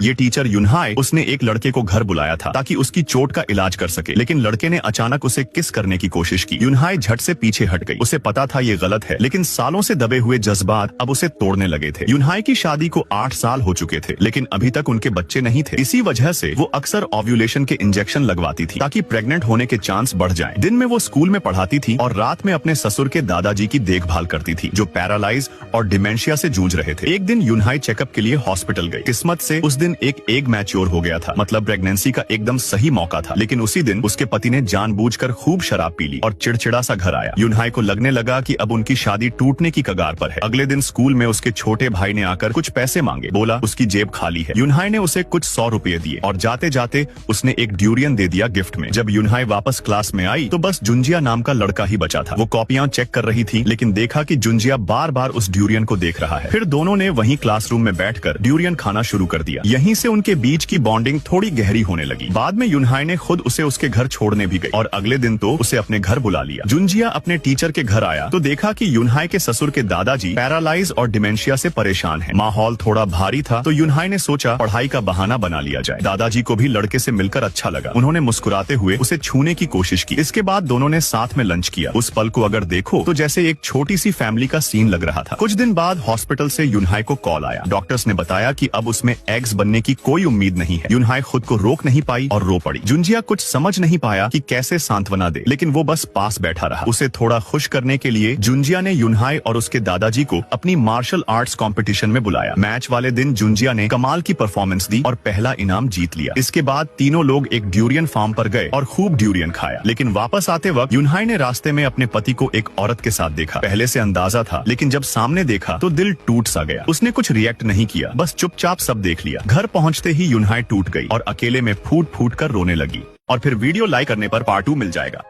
ये टीचर युनहाई, उसने एक लड़के को घर बुलाया था ताकि उसकी चोट का इलाज कर सके, लेकिन लड़के ने अचानक उसे किस करने की कोशिश की। युनहाई झट से पीछे हट गई। उसे पता था ये गलत है, लेकिन सालों से दबे हुए जज्बात अब उसे तोड़ने लगे थे। युनहाई की शादी को 8 साल हो चुके थे, लेकिन अभी तक उनके बच्चे नहीं थे। इसी वजह से वो अक्सर ओव्यूलेशन के इंजेक्शन लगवाती थी ताकि प्रेग्नेंट होने के चांस बढ़ जाएं। दिन में वो स्कूल में पढ़ाती थी और रात में अपने ससुर के दादाजी की देखभाल करती थी, जो पैरालाइज और डिमेंशिया से जूझ रहे थे। एक दिन युनहाई चेकअप के लिए हॉस्पिटल गई। किस्मत से उस दिन एक एग मैच्योर हो गया था, मतलब प्रेगनेंसी का एकदम सही मौका था। लेकिन उसी दिन उसके पति ने जानबूझकर खूब शराब पी ली और चिड़चिड़ा सा घर आया। युनहाई को लगने लगा कि अब उनकी शादी टूटने की कगार पर है। अगले दिन स्कूल में उसके छोटे भाई ने आकर कुछ पैसे मांगे। बोला उसकी जेब खाली है। युनहाई ने उसे कुछ 100 रुपए दिए और जाते जाते उसने एक ड्यूरियन दे दिया गिफ्ट में। जब युनहाई वापस क्लास में आई तो बस जुंजिया नाम का लड़का ही बचा था। वो कॉपियां चेक कर रही थी, लेकिन देखा कि जुंजिया बार बार उस ड्यूरियन को देख रहा है। फिर दोनों ने वहीं क्लासरूम में बैठकर ड्यूरियन खाना शुरू कर दिया। यहीं से उनके बीच की बॉन्डिंग थोड़ी गहरी होने लगी। बाद में युनहाई ने खुद उसे उसके घर छोड़ने भी गई और अगले दिन तो उसे अपने घर बुला लिया। जुंजिया अपने टीचर के घर आया तो देखा कि युनहाई के ससुर के दादाजी पैरालाइज और डिमेंशिया से परेशान हैं। माहौल थोड़ा भारी था तो युनहाई ने सोचा पढ़ाई का बहाना बना लिया जाए। दादाजी को भी लड़के से मिलकर अच्छा लगा। उन्होंने मुस्कुराते हुए उसे छूने की कोशिश की। इसके बाद दोनों ने साथ में लंच किया। उस पल को अगर देखो तो जैसे एक छोटी सी फैमिली का सीन लग रहा था। कुछ दिन बाद हॉस्पिटल से युनहाई को कॉल आया। डॉक्टर्स ने बताया कि अब उसमें एग्स बनने की कोई उम्मीद नहीं है। युनहाई खुद को रोक नहीं पाई और रो पड़ी। जुंजिया कुछ समझ नहीं पाया कि कैसे सांत्वना दे, लेकिन वो बस पास बैठा रहा। उसे थोड़ा खुश करने के लिए जुंजिया ने युनहाई और उसके दादाजी को अपनी मार्शल आर्ट्स कंपटीशन में बुलाया। मैच वाले दिन जुंजिया ने कमाल की परफॉर्मेंस दी और पहला इनाम जीत लिया। इसके बाद तीनों लोग एक ड्यूरियन फार्म पर गए और खूब ड्यूरियन खाया। लेकिन वापस आते वक्त युनहाई ने रास्ते में अपने पति को एक औरत के साथ देखा। पहले से अंदाजा था, लेकिन जब सामने देखा तो दिल टूट सा गया। उसने कुछ रिएक्ट नहीं किया, बस चुपचाप सब देख लिया। घर पहुंचते ही युनहाई टूट गई और अकेले में फूट फूट कर रोने लगी। और फिर वीडियो लाइक करने पर पार्ट 2 मिल जाएगा।